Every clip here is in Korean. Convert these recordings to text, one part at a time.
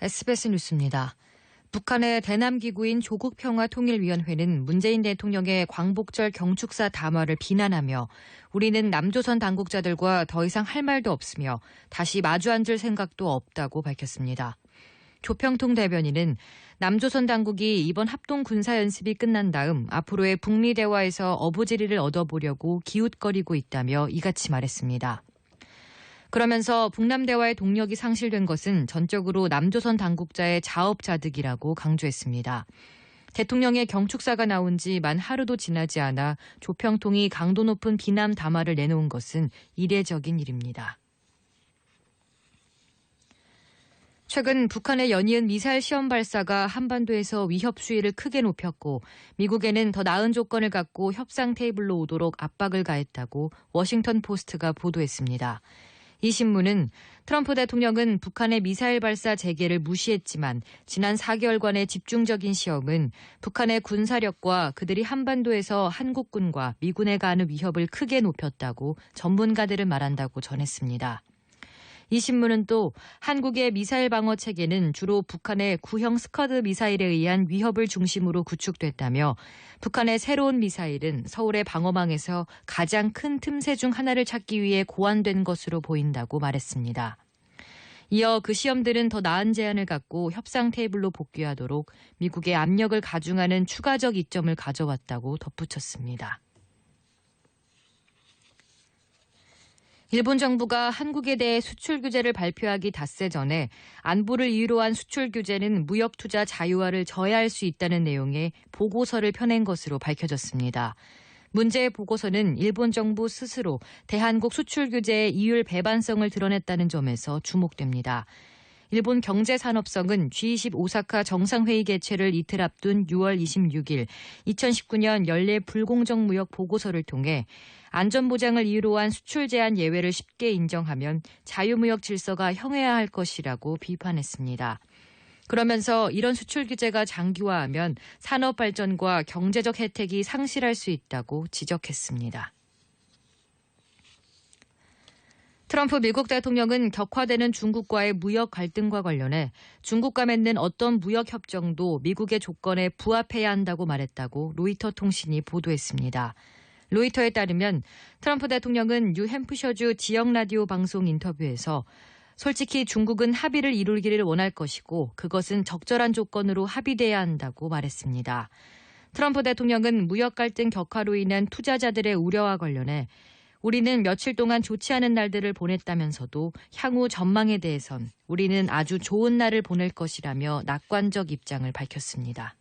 SBS 뉴스입니다. 북한의 대남기구인 조국평화통일위원회는 문재인 대통령의 광복절 경축사 담화를 비난하며 우리는 남조선 당국자들과 더 이상 할 말도 없으며 다시 마주 앉을 생각도 없다고 밝혔습니다. 조평통 대변인은 남조선 당국이 이번 합동 군사연습이 끝난 다음 앞으로의 북미 대화에서 어부지리를 얻어보려고 기웃거리고 있다며 이같이 말했습니다. 그러면서 북남 대화의 동력이 상실된 것은 전적으로 남조선 당국자의 자업자득이라고 강조했습니다. 대통령의 경축사가 나온 지 만 하루도 지나지 않아 조평통이 강도 높은 비난 담화를 내놓은 것은 이례적인 일입니다. 최근 북한의 연이은 미사일 시험 발사가 한반도에서 위협 수위를 크게 높였고 미국에는 더 나은 조건을 갖고 협상 테이블로 오도록 압박을 가했다고 워싱턴 포스트가 보도했습니다. 이 신문은 트럼프 대통령은 북한의 미사일 발사 재개를 무시했지만 지난 4개월간의 집중적인 시험은 북한의 군사력과 그들이 한반도에서 한국군과 미군에 가하는 위협을 크게 높였다고 전문가들은 말한다고 전했습니다. 이 신문은 또 한국의 미사일 방어 체계는 주로 북한의 구형 스커드 미사일에 의한 위협을 중심으로 구축됐다며 북한의 새로운 미사일은 서울의 방어망에서 가장 큰 틈새 중 하나를 찾기 위해 고안된 것으로 보인다고 말했습니다. 이어 그 시험들은 더 나은 제안을 갖고 협상 테이블로 복귀하도록 미국의 압력을 가중하는 추가적 이점을 가져왔다고 덧붙였습니다. 일본 정부가 한국에 대해 수출 규제를 발표하기 닷새 전에 안보를 이유로 한 수출 규제는 무역 투자 자유화를 저해할 수 있다는 내용의 보고서를 펴낸 것으로 밝혀졌습니다. 문제의 보고서는 일본 정부 스스로 대한국 수출 규제의 이율 배반성을 드러냈다는 점에서 주목됩니다. 일본 경제산업성은 G20 오사카 정상회의 개최를 이틀 앞둔 6월 26일 2019년 연례 불공정 무역 보고서를 통해 안전보장을 이유로 한 수출 제한 예외를 쉽게 인정하면 자유무역 질서가 형해야 할 것이라고 비판했습니다. 그러면서 이런 수출 규제가 장기화하면 산업 발전과 경제적 혜택이 상실할 수 있다고 지적했습니다. 트럼프 미국 대통령은 격화되는 중국과의 무역 갈등과 관련해 중국과 맺는 어떤 무역 협정도 미국의 조건에 부합해야 한다고 말했다고 로이터 통신이 보도했습니다. 로이터에 따르면 트럼프 대통령은 뉴햄프셔주 지역 라디오 방송 인터뷰에서 솔직히 중국은 합의를 이루기를 원할 것이고 그것은 적절한 조건으로 합의돼야 한다고 말했습니다. 트럼프 대통령은 무역 갈등 격화로 인한 투자자들의 우려와 관련해 우리는 며칠 동안 좋지 않은 날들을 보냈다면서도 향후 전망에 대해선 우리는 아주 좋은 날을 보낼 것이라며 낙관적 입장을 밝혔습니다.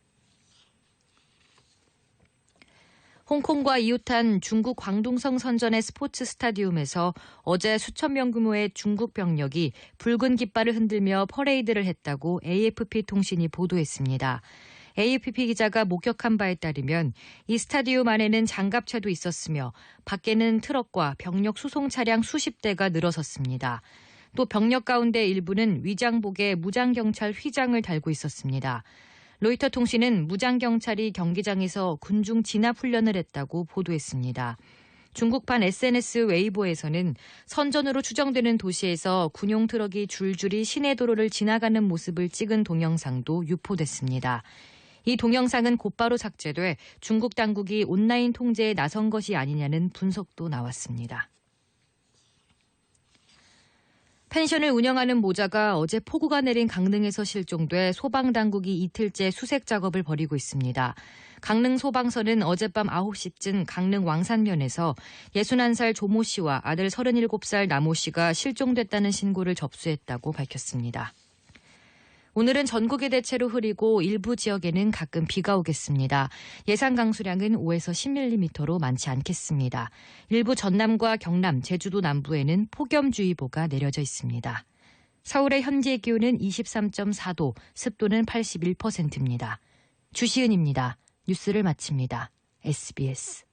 홍콩과 이웃한 중국 광둥성 선전의 스포츠 스타디움에서 어제 수천 명 규모의 중국 병력이 붉은 깃발을 흔들며 퍼레이드를 했다고 AFP 통신이 보도했습니다. AFP 기자가 목격한 바에 따르면 이 스타디움 안에는 장갑차도 있었으며 밖에는 트럭과 병력 수송 차량 수십 대가 늘어섰습니다. 또 병력 가운데 일부는 위장복에 무장경찰 휘장을 달고 있었습니다. 로이터 통신은 무장경찰이 경기장에서 군중 진압 훈련을 했다고 보도했습니다. 중국판 SNS 웨이보에서는 선전으로 추정되는 도시에서 군용 트럭이 줄줄이 시내 도로를 지나가는 모습을 찍은 동영상도 유포됐습니다. 이 동영상은 곧바로 삭제돼 중국 당국이 온라인 통제에 나선 것이 아니냐는 분석도 나왔습니다. 펜션을 운영하는 모자가 어제 폭우가 내린 강릉에서 실종돼 소방당국이 이틀째 수색 작업을 벌이고 있습니다. 강릉 소방서는 어젯밤 9시쯤 강릉 왕산면에서 61살 조모 씨와 아들 37살 남모 씨가 실종됐다는 신고를 접수했다고 밝혔습니다. 오늘은 전국이 대체로 흐리고 일부 지역에는 가끔 비가 오겠습니다. 예상 강수량은 5에서 10mm로 많지 않겠습니다. 일부 전남과 경남, 제주도 남부에는 폭염주의보가 내려져 있습니다. 서울의 현재 기온은 23.4도, 습도는 81%입니다. 주시은입니다. 뉴스를 마칩니다. SBS